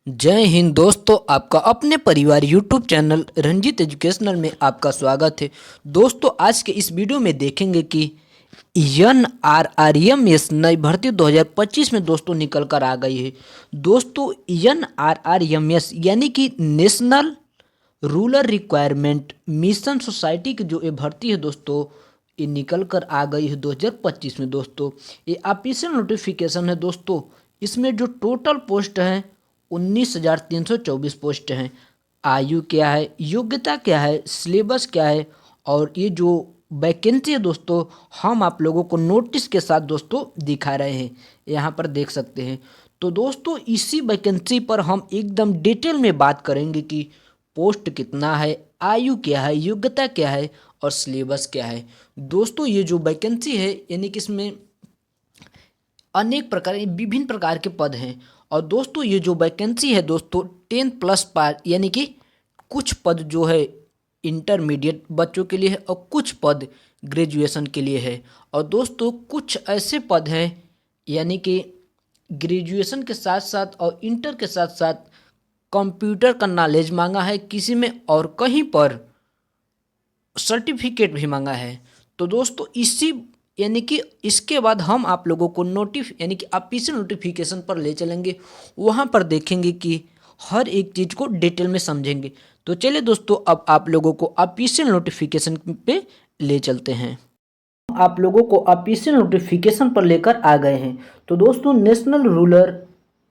जय हिंद दोस्तों, आपका अपने परिवार यूट्यूब चैनल रंजीत एजुकेशनल में आपका स्वागत है। दोस्तों, आज के इस वीडियो में देखेंगे कि NRRMS नई भर्ती 2025 में दोस्तों निकल कर आ गई है। दोस्तों, NRRMS यानी कि national rural requirement mission society की जो ये भर्ती है दोस्तों, ये निकल कर आ गई है 2025 में। दोस्तों, ये ऑफिशियल नोटिफिकेशन है। दोस्तों, इसमें जो टोटल पोस्ट है 19,324 पोस्ट हैं। आयु क्या है, योग्यता क्या है, सिलेबस क्या है और ये जो वैकेंसी है दोस्तों, हम आप लोगों को नोटिस के साथ दोस्तों दिखा रहे हैं, यहाँ पर देख सकते हैं। तो दोस्तों, इसी वैकेंसी पर हम एकदम डिटेल में बात करेंगे कि पोस्ट कितना है, आयु क्या है, योग्यता क्या है और सिलेबस क्या है। दोस्तों, ये जो वैकेंसी है यानी कि इसमें अनेक प्रकार विभिन्न प्रकार के पद हैं। और दोस्तों, ये जो वैकेंसी है दोस्तों 10+ पार यानी कि कुछ पद जो है इंटरमीडिएट बच्चों के लिए है और कुछ पद ग्रेजुएशन के लिए है। और दोस्तों, कुछ ऐसे पद हैं यानी कि ग्रेजुएशन के साथ साथ और इंटर के साथ साथ कंप्यूटर का नॉलेज मांगा है किसी में, और कहीं पर सर्टिफिकेट भी मांगा है। तो दोस्तों, इसी यानी कि इसके बाद हम आप लोगों को यानी कि ऑफिशियल नोटिफिकेशन पर ले चलेंगे, वहाँ पर देखेंगे कि हर एक चीज़ को डिटेल में समझेंगे। तो चलिए दोस्तों, अब आप लोगों को ऑफिशियल नोटिफिकेशन पे ले चलते हैं। आप लोगों को ऑफिशियल नोटिफिकेशन पर लेकर आ गए हैं। तो दोस्तों, national rural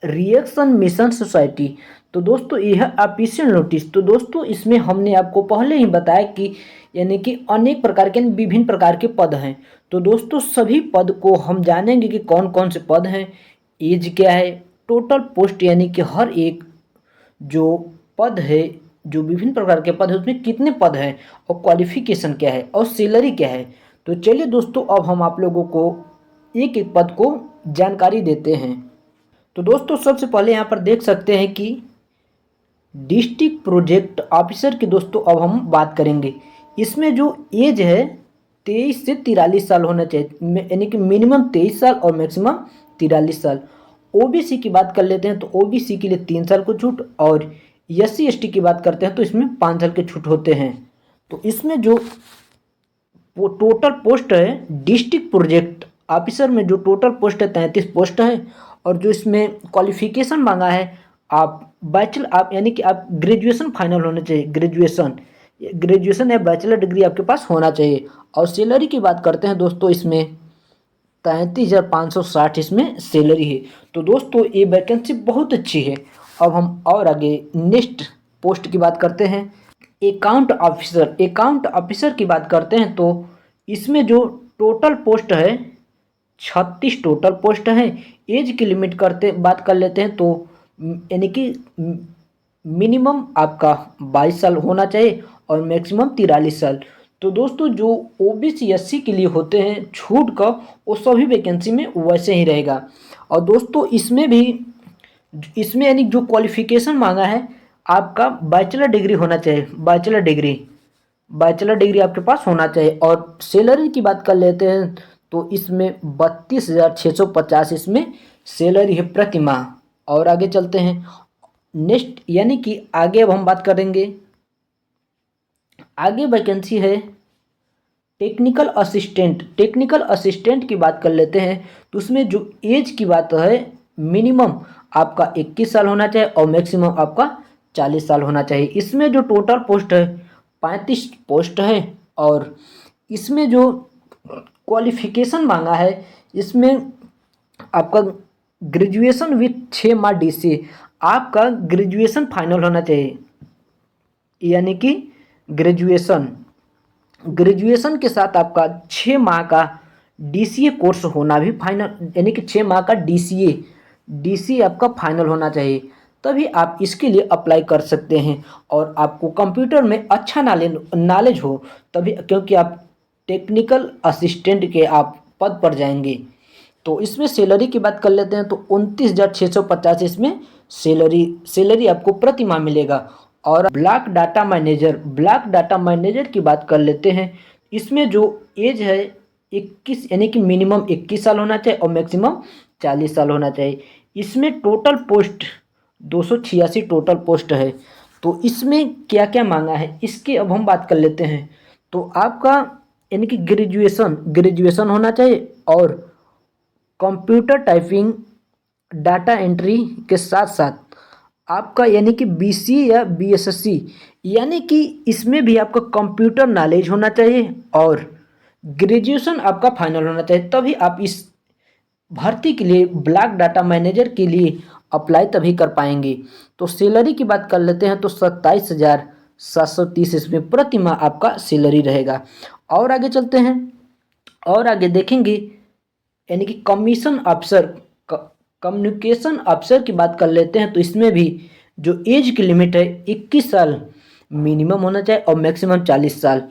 reaction mission society, तो दोस्तों यह ऑफिशियल नोटिस। तो दोस्तों, इसमें हमने आपको पहले ही बताया कि यानी कि अनेक प्रकार के विभिन्न प्रकार के पद हैं। तो दोस्तों, सभी पद को हम जानेंगे कि कौन कौन से पद हैं, एज क्या है, टोटल पोस्ट यानी कि हर एक जो पद है, जो विभिन्न प्रकार के पद है उसमें कितने पद हैं और क्वालिफिकेशन क्या है और सैलरी क्या है। तो चलिए दोस्तों, अब हम आप लोगों को एक एक पद को जानकारी देते हैं। तो दोस्तों, सबसे पहले यहाँ पर देख सकते हैं कि डिस्ट्रिक्ट प्रोजेक्ट ऑफिसर की दोस्तों अब हम बात करेंगे। इसमें जो एज है 23 से 43 साल होना चाहिए, यानी कि मिनिमम 23 साल और मैक्सिमम 43 साल। ओबीसी की बात कर लेते हैं तो ओबीसी के लिए 3 साल को छूट, और SC ST की बात करते हैं तो इसमें 5 साल के छूट होते हैं। तो इसमें जो टोटल पोस्ट है डिस्ट्रिक्ट प्रोजेक्ट ऑफिसर में, जो टोटल पोस्ट है 33 पोस्ट है। और जो इसमें क्वालिफिकेशन मांगा है, आप बैचलर, आप यानी कि आप ग्रेजुएशन फाइनल होना चाहिए, ग्रेजुएशन या बैचलर डिग्री आपके पास होना चाहिए। और सैलरी की बात करते हैं दोस्तों, इसमें 33,560 इसमें सैलरी है। तो दोस्तों, ये वैकेंसी बहुत अच्छी है। अब हम और आगे नेक्स्ट पोस्ट की बात करते हैं। अकाउंट ऑफिसर की बात करते हैं तो इसमें जो टोटल पोस्ट है 36 टोटल पोस्ट है। एज की लिमिट करते बात कर लेते हैं तो यानी कि मिनिमम आपका 22 साल होना चाहिए और मैक्सिमम 43 साल। तो दोस्तों, जो ओबीसी SC के लिए होते हैं छूट का, वो सभी वैकेंसी में वैसे ही रहेगा। और दोस्तों, इसमें यानी जो क्वालिफिकेशन मांगा है, आपका बैचलर डिग्री होना चाहिए, बैचलर डिग्री आपके पास होना चाहिए। और सैलरी की बात कर लेते हैं तो इसमें 32,650 इसमें सैलरी है प्रति माह। और आगे चलते हैं नेक्स्ट, यानी कि आगे अब हम बात करेंगे। आगे वैकेंसी है टेक्निकल असिस्टेंट की बात कर लेते हैं। तो उसमें जो एज की बात है, मिनिमम आपका 21 साल होना चाहिए और मैक्सिमम आपका 40 साल होना चाहिए। इसमें जो टोटल पोस्ट है 35 पोस्ट है। और इसमें जो क्वालिफिकेशन मांगा है, इसमें आपका ग्रेजुएशन विथ 6 माह DCA, आपका ग्रेजुएशन फाइनल होना चाहिए, यानी कि ग्रेजुएशन के साथ आपका 6 माह का DCA कोर्स होना भी फाइनल, यानी कि 6 माह का DCA आपका फाइनल होना चाहिए, तभी आप इसके लिए अप्लाई कर सकते हैं। और आपको कंप्यूटर में अच्छा नॉलेज हो तभी, क्योंकि आप टेक्निकल असिस्टेंट के आप पद पर जाएंगे। तो इसमें सैलरी की बात कर लेते हैं तो 29,650 इसमें सैलरी आपको प्रति माह मिलेगा। और ब्लॉक डाटा मैनेजर की बात कर लेते हैं। इसमें जो एज है 21, यानी कि मिनिमम 21 साल होना चाहिए और मैक्सिमम 40 साल होना चाहिए। इसमें टोटल पोस्ट 286 टोटल पोस्ट है। तो इसमें क्या क्या मांगा है इसकी अब हम बात कर लेते हैं। तो आपका यानी कि ग्रेजुएशन होना चाहिए और कंप्यूटर टाइपिंग डाटा एंट्री के साथ साथ आपका यानी कि बीसीए या बीएसएससी यानी कि इसमें भी आपका कंप्यूटर नॉलेज होना चाहिए और ग्रेजुएशन आपका फाइनल होना चाहिए, तभी आप इस भर्ती के लिए ब्लॉक डाटा मैनेजर के लिए अप्लाई तभी कर पाएंगे। तो सैलरी की बात कर लेते हैं तो 27,730 इसमें प्रति माह आपका सैलरी रहेगा। और आगे चलते हैं और आगे देखेंगे यानी कि कम्युनिकेशन अफसर की बात कर लेते हैं। तो इसमें भी जो एज की लिमिट है 21 साल मिनिमम होना चाहिए और मैक्सिमम 40 साल।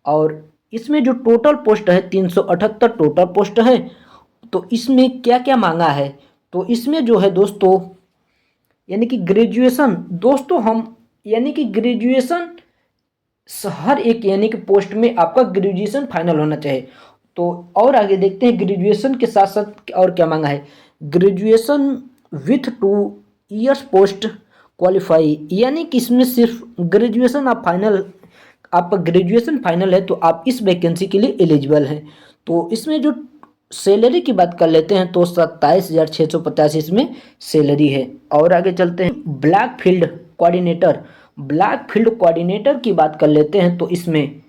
और इसमें जो टोटल पोस्ट है 378 टोटल पोस्ट है। तो इसमें क्या क्या मांगा है, तो इसमें जो है दोस्तों यानी कि ग्रेजुएशन, दोस्तों हम यानी कि ग्रेजुएशन हर एक यानी कि पोस्ट में आपका ग्रेजुएशन फाइनल होना चाहिए। तो और आगे देखते हैं ग्रेजुएशन के साथ साथ और क्या मांगा है। Graduation with 2 years post qualify, यानी कि इसमें सिर्फ ग्रेजुएशन आपका ग्रेजुएशन फाइनल है तो आप इस वैकेंसी के लिए एलिजिबल हैं। तो इसमें जो सैलरी की बात कर लेते हैं तो 27,650 इसमें सैलरी है। और आगे चलते हैं ब्लॉक फील्ड कोऑर्डिनेटर की बात कर लेते हैं। तो इसमें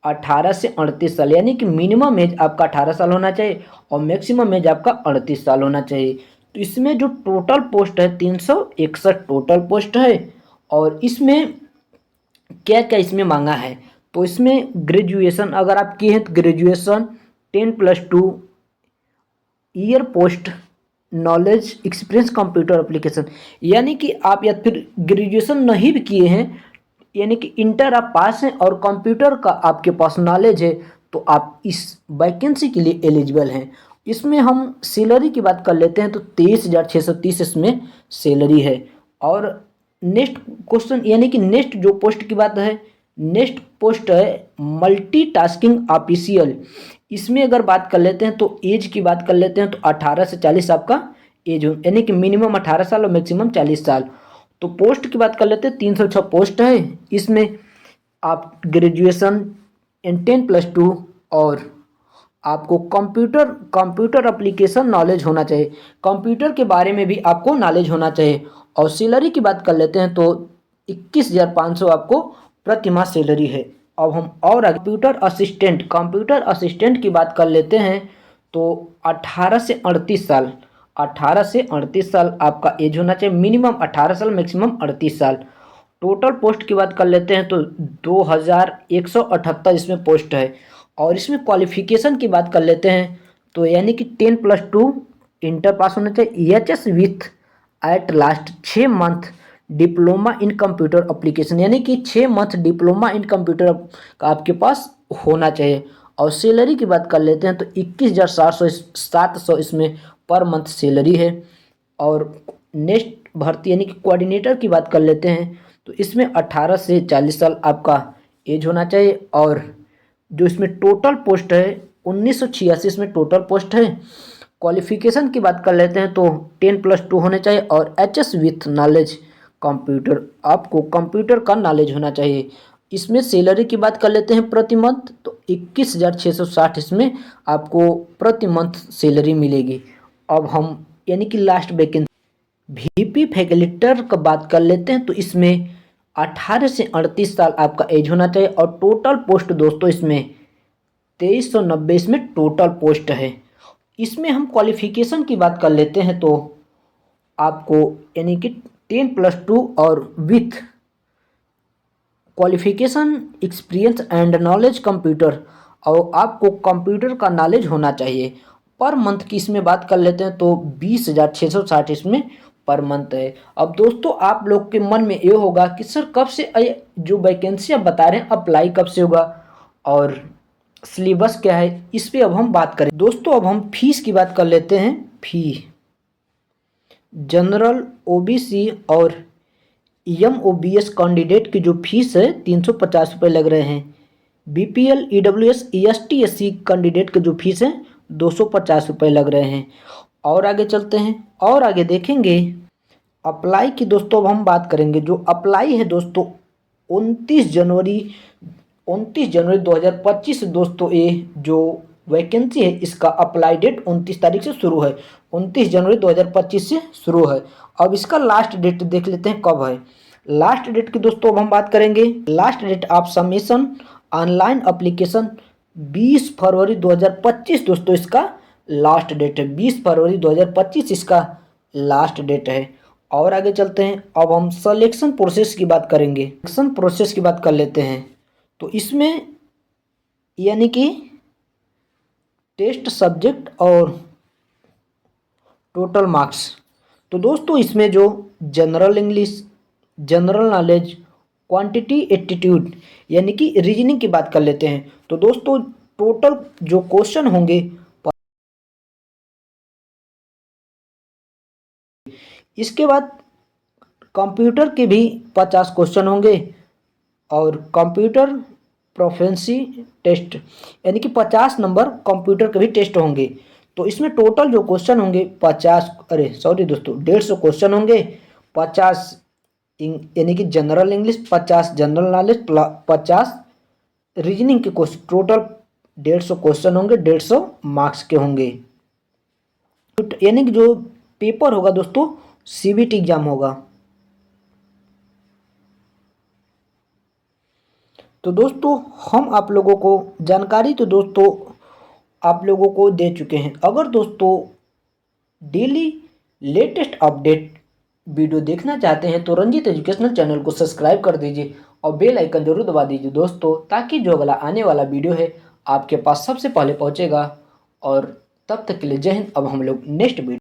18 से 38 साल यानी कि मिनिमम एज आपका 18 साल होना चाहिए और मैक्सिमम एज आपका 38 साल होना चाहिए। तो इसमें जो टोटल पोस्ट है 361 टोटल पोस्ट है। और इसमें क्या क्या इसमें मांगा है, तो इसमें ग्रेजुएशन अगर आप किए हैं तो graduation 10+2 year post knowledge experience computer application, यानी कि आप या फिर ग्रेजुएशन नहीं भी किए हैं यानी कि इंटर आप पास हैं और कंप्यूटर का आपके पास नॉलेज है तो आप इस वैकेंसी के लिए एलिजिबल हैं। इसमें हम सैलरी की बात कर लेते हैं तो 23,630 इसमें सैलरी है। और नेक्स्ट क्वेश्चन यानी कि नेक्स्ट जो पोस्ट की बात है, नेक्स्ट पोस्ट है मल्टीटास्किंग ऑफिशियल। इसमें अगर बात कर लेते हैं तो एज की बात कर लेते हैं तो 18 से 40 आपका एज हो, यानी कि मिनिमम 18 साल और मैक्सिमम 40 साल। तो पोस्ट की बात कर लेते हैं 306 पोस्ट है। इसमें आप ग्रेजुएशन 10+2 और आपको कंप्यूटर एप्लीकेशन नॉलेज होना चाहिए, कंप्यूटर के बारे में भी आपको नॉलेज होना चाहिए। और सैलरी की बात कर लेते हैं तो 21,500 आपको प्रति माह सैलरी है। अब हम और कंप्यूटर असिस्टेंट की बात कर लेते हैं तो 18 से 38 साल आपका एज होना चाहिए, मिनिमम 18 साल मैक्सिमम 38 साल। टोटल पोस्ट की बात कर लेते हैं तो 2,178 इसमें पोस्ट है। और इसमें क्वालिफिकेशन की बात कर लेते हैं तो यानी कि 10+2 इंटर पास होना चाहिए, EHS with at last 6 month diploma in computer application, यानी कि 6 मंथ डिप्लोमा इन कंप्यूटर का आपके पास होना चाहिए। और सैलरी की बात कर लेते हैं तो 21,700 इसमें पर मंथ सैलरी है। और नेक्स्ट भर्ती यानी कि कोऑर्डिनेटर की बात कर लेते हैं तो इसमें 18 से 40 साल आपका एज होना चाहिए। और जो इसमें टोटल पोस्ट है 1986 इसमें टोटल पोस्ट है। क्वालिफिकेशन की बात कर लेते हैं तो 10+2 होने चाहिए और HS विथ नॉलेज कंप्यूटर, आपको कंप्यूटर का नॉलेज होना चाहिए। इसमें सैलरी की बात कर लेते हैं प्रति मंथ तो 21,660 इसमें आपको प्रति मंथ सैलरी मिलेगी। अब हम यानी कि लास्ट वैकेंसी VP फैकल्टर का बात कर लेते हैं तो इसमें 18 से 38 साल आपका एज होना चाहिए। और टोटल पोस्ट दोस्तों इसमें 2390 इसमें टोटल पोस्ट है। इसमें हम क्वालिफिकेशन की बात कर लेते हैं तो आपको यानी कि 10+2 और with qualification experience and knowledge computer, और आपको कंप्यूटर का नॉलेज होना चाहिए। पर मंथ की इसमें बात कर लेते हैं तो 20,660 इसमें पर मंथ है। अब दोस्तों आप लोग के मन में ये होगा कि सर कब से जो वैकेंसी आप बता रहे हैं अप्लाई कब से होगा और सिलेबस क्या है, इस पर अब हम बात करें। दोस्तों अब हम फीस की बात कर लेते हैं। फी जनरल OBC और MOBS कैंडिडेट की जो फीस है 350 रुपये लग रहे हैं। BPL EWS EST SC candidate की जो फीस है 250 रुपये लग रहे हैं। और आगे चलते हैं और आगे देखेंगे अप्लाई की दोस्तों अब हम बात करेंगे। जो अप्लाई है दोस्तों 29 जनवरी 2025 दोस्तों, ये जो वैकेंसी है इसका अप्लाई डेट 29 तारीख से शुरू है, 29 जनवरी 2025 से शुरू है। अब इसका लास्ट डेट देख लेते हैं कब है। लास्ट डेट की दोस्तों अब हम बात करेंगे। Last date of submission online application 20 फरवरी 2025 दोस्तों, इसका लास्ट डेट है। 20 फरवरी 2025 इसका लास्ट डेट है। और आगे चलते हैं। अब हम सिलेक्शन प्रोसेस की बात करेंगे। सिलेक्शन प्रोसेस की बात कर लेते हैं। तो इसमें यानी कि टेस्ट सब्जेक्ट और टोटल मार्क्स। तो दोस्तों इसमें जो general English, general knowledge, quantity aptitude यानी कि रीजनिंग की बात कर लेते हैं। तो दोस्तों टोटल जो क्वेश्चन होंगे, इसके बाद कंप्यूटर के भी 50 क्वेश्चन होंगे और कंप्यूटर प्रोफिशिएंसी टेस्ट यानी कि 50 नंबर कंप्यूटर के भी टेस्ट होंगे। तो इसमें टोटल जो क्वेश्चन होंगे 150 क्वेश्चन होंगे। 50 यानी कि general English, 50 general knowledge, 50 reasoning के क्वेश्चन, टोटल 150 क्वेश्चन होंगे, 150 मार्क्स के होंगे। यानी कि जो पेपर होगा दोस्तों सीबीटी एग्जाम होगा। तो दोस्तों हम आप लोगों को जानकारी तो दोस्तों आप लोगों को दे चुके हैं। अगर दोस्तों डेली लेटेस्ट अपडेट वीडियो देखना चाहते हैं तो रंजीत एजुकेशनल चैनल को सब्सक्राइब कर दीजिए और बेल आइकन जरूर दबा दीजिए दोस्तों, ताकि जो अगला आने वाला वीडियो है आपके पास सबसे पहले पहुंचेगा। और तब तक के लिए जय हिंद। अब हम लोग नेक्स्ट वीडियो